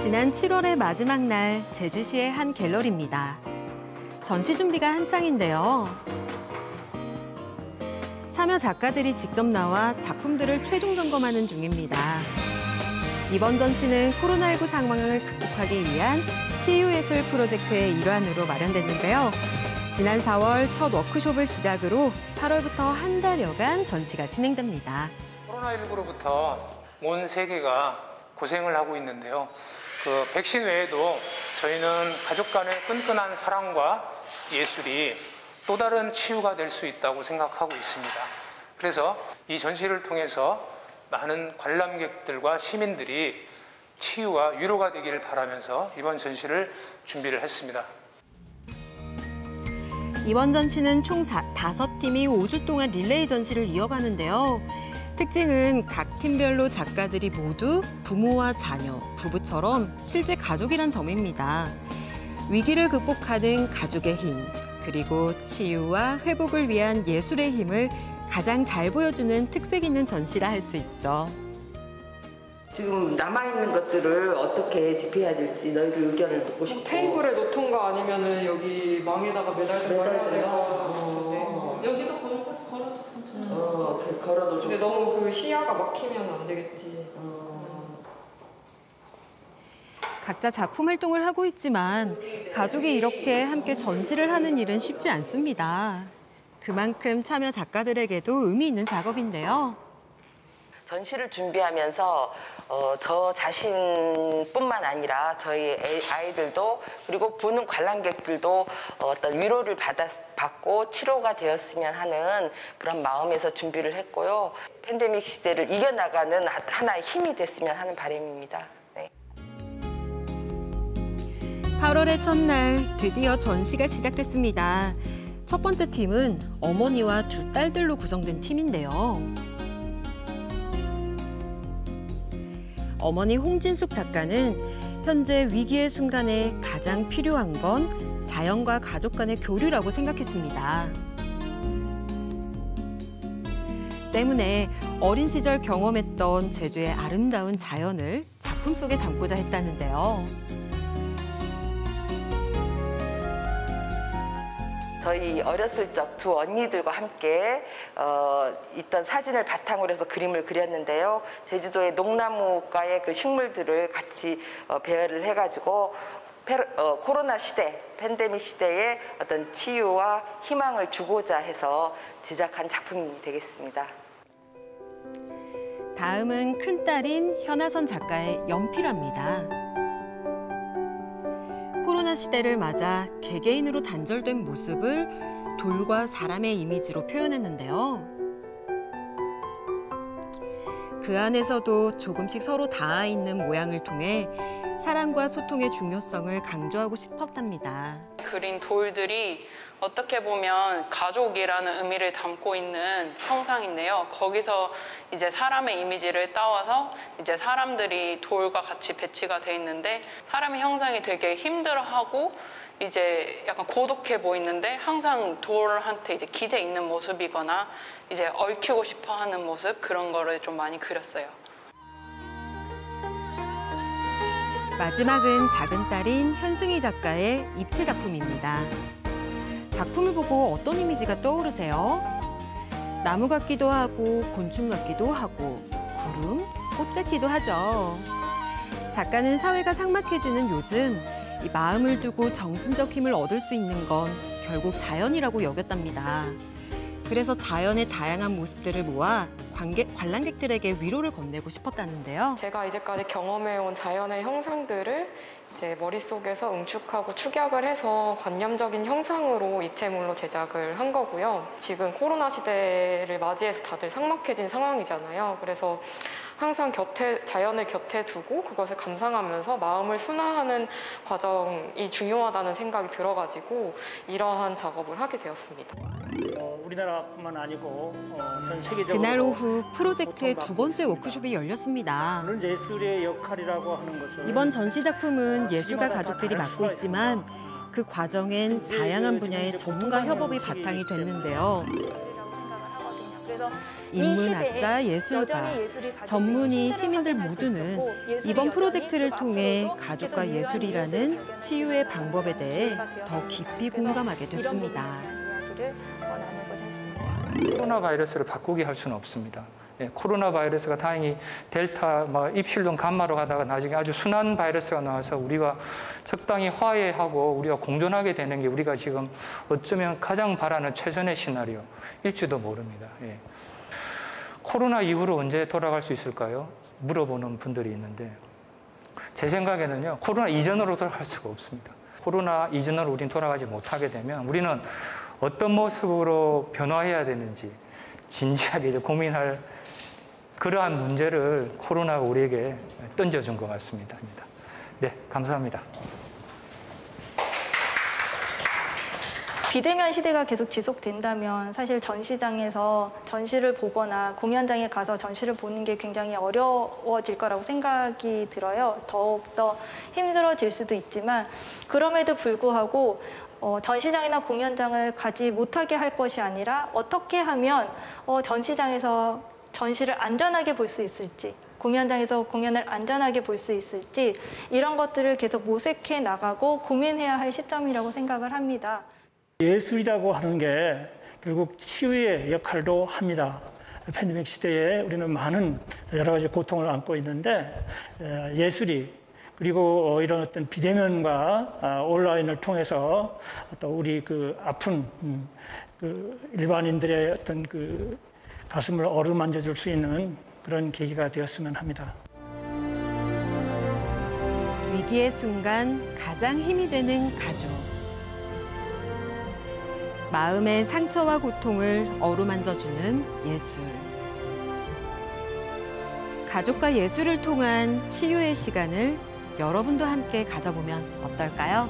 지난 7월의 마지막 날 제주시의 한 갤러리입니다. 전시 준비가 한창인데요. 참여 작가들이 직접 나와 작품들을 최종 점검하는 중입니다. 이번 전시는 코로나19 상황을 극복하기 위한 치유예술 프로젝트의 일환으로 마련됐는데요. 지난 4월 첫 워크숍을 시작으로 8월부터 한 달여간 전시가 진행됩니다. 코로나19로부터 온 세계가 고생을 하고 있는데요. 그 백신 외에도 저희는 가족 간의 끈끈한 사랑과 예술이 또 다른 치유가 될 수 있다고 생각하고 있습니다. 그래서 이 전시를 통해서 많은 관람객들과 시민들이 치유와 위로가 되기를 바라면서 이번 전시를 준비를 했습니다. 이번 전시는 총 5팀이 5주 동안 릴레이 전시를 이어가는데요. 특징은 각 팀별로 작가들이 모두 부모와 자녀, 부부처럼 실제 가족이란 점입니다. 위기를 극복하는 가족의 힘, 그리고 치유와 회복을 위한 예술의 힘을 가장 잘 보여주는 특색 있는 전시라 할 수 있죠. 지금 남아있는 것들을 어떻게 대피해야 될지 너희들 의견을 듣고 싶고. 테이블에 놓던가 아니면은 여기 망에다가 매달던가 해야 될까. 여기도 걸어도 좀. 근데 너무 그 시야가 막히면 안 되겠지. 각자 작품 활동을 하고 있지만 가족이 이렇게 함께 전시를 하는 일은 쉽지 않습니다. 그만큼 참여 작가들에게도 의미 있는 작업인데요. 전시를 준비하면서 저 자신뿐만 아니라 저희 아이들도 그리고 보는 관람객들도 어떤 위로를 받고 치료가 되었으면 하는 그런 마음에서 준비를 했고요. 팬데믹 시대를 이겨나가는 하나의 힘이 됐으면 하는 바람입니다. 네. 8월의 첫날 드디어 전시가 시작됐습니다. 첫 번째 팀은 어머니와 두 딸들로 구성된 팀인데요. 어머니 홍진숙 작가는 현재 위기의 순간에 가장 필요한 건 자연과 가족 간의 교류라고 생각했습니다. 때문에 어린 시절 경험했던 제주의 아름다운 자연을 작품 속에 담고자 했다는데요. 저희 어렸을 적 두 언니들과 함께 있던 사진을 바탕으로 해서 그림을 그렸는데요. 제주도의 농나무가의 그 식물들을 같이 배열을 해가지고 코로나 시대, 팬데믹 시대에 어떤 치유와 희망을 주고자 해서 제작한 작품이 되겠습니다. 다음은 큰딸인 현아선 작가의 연필화입니다. 코로나 시대를 맞아 개개인으로 단절된 모습을 돌과 사람의 이미지로 표현했는데요. 그 안에서도 조금씩 서로 닿아 있는 모양을 통해 사랑과 소통의 중요성을 강조하고 싶었답니다. 그린 돌들이 어떻게 보면 가족이라는 의미를 담고 있는 형상인데요. 거기서 이제 사람의 이미지를 따와서 이제 사람들이 돌과 같이 배치가 돼 있는데 사람의 형상이 되게 힘들어하고 이제 약간 고독해 보이는데 항상 돌한테 이제 기대 있는 모습이거나 이제 얽히고 싶어 하는 모습 그런 거를 좀 많이 그렸어요. 마지막은 작은 딸인 현승희 작가의 입체 작품입니다. 작품을 보고 어떤 이미지가 떠오르세요? 나무 같기도 하고 곤충 같기도 하고 구름, 꽃 같기도 하죠. 작가는 사회가 삭막해지는 요즘 이 마음을 두고 정신적 힘을 얻을 수 있는 건 결국 자연이라고 여겼답니다. 그래서 자연의 다양한 모습들을 모아 관람객들에게 위로를 건네고 싶었다는데요. 제가 이제까지 경험해온 자연의 형상들을 이제 머릿속에서 응축하고 축약을 해서 관념적인 형상으로 입체물로 제작을 한 거고요. 지금 코로나 시대를 맞이해서 다들 삭막해진 상황이잖아요. 그래서 항상 자연을 곁에 두고 그것을 감상하면서 마음을 순화하는 과정이 중요하다는 생각이 들어가지고 이러한 작업을 하게 되었습니다. 우리나라뿐만 아니고 전 세계적으로 그날 오후 프로젝트의 두 번째 워크숍이 열렸습니다. 그런 예술의 역할이라고 하는 것을 이번 전시 작품은 예술가 가족들이 맡고 있지만 그 과정엔 다양한 분야의 전문가 협업이 바탕이 됐는데요. 그래서 인문학자, 예술가, 전문의, 시민들 모두는 이번 프로젝트를 통해 가족과 예술이라는 치유의 방법에 대해 더 깊이 공감하게 됐습니다. 코로나 바이러스를 바꾸게 할 수는 없습니다. 코로나 바이러스가 다행히 델타, 입실론, 감마로 가다가 나중에 아주 순한 바이러스가 나와서 우리가 적당히 화해하고 우리가 공존하게 되는 게 우리가 지금 어쩌면 가장 바라는 최선의 시나리오일지도 모릅니다. 코로나 이후로 언제 돌아갈 수 있을까요? 물어보는 분들이 있는데 제 생각에는요, 코로나 이전으로 돌아갈 수가 없습니다. 코로나 이전으로 우리는 돌아가지 못하게 되면 우리는 어떤 모습으로 변화해야 되는지 진지하게 이제 고민할 그러한 문제를 코로나가 우리에게 던져준 것 같습니다. 네, 감사합니다. 비대면 시대가 계속 지속된다면 사실 전시장에서 전시를 보거나 공연장에 가서 전시를 보는 게 굉장히 어려워질 거라고 생각이 들어요. 더욱더 힘들어질 수도 있지만 그럼에도 불구하고 전시장이나 공연장을 가지 못하게 할 것이 아니라 어떻게 하면 전시장에서 전시를 안전하게 볼 수 있을지, 공연장에서 공연을 안전하게 볼 수 있을지 이런 것들을 계속 모색해 나가고 고민해야 할 시점이라고 생각을 합니다. 예술이라고 하는 게 결국 치유의 역할도 합니다. 팬데믹 시대에 우리는 많은 여러 가지 고통을 안고 있는데 예술이 그리고 이런 어떤 비대면과 온라인을 통해서 또 우리 그 아픈 그 일반인들의 어떤 그 가슴을 어루만져 줄 수 있는 그런 계기가 되었으면 합니다. 위기의 순간 가장 힘이 되는 가족. 마음의 상처와 고통을 어루만져주는 예술. 가족과 예술을 통한 치유의 시간을 여러분도 함께 가져보면 어떨까요?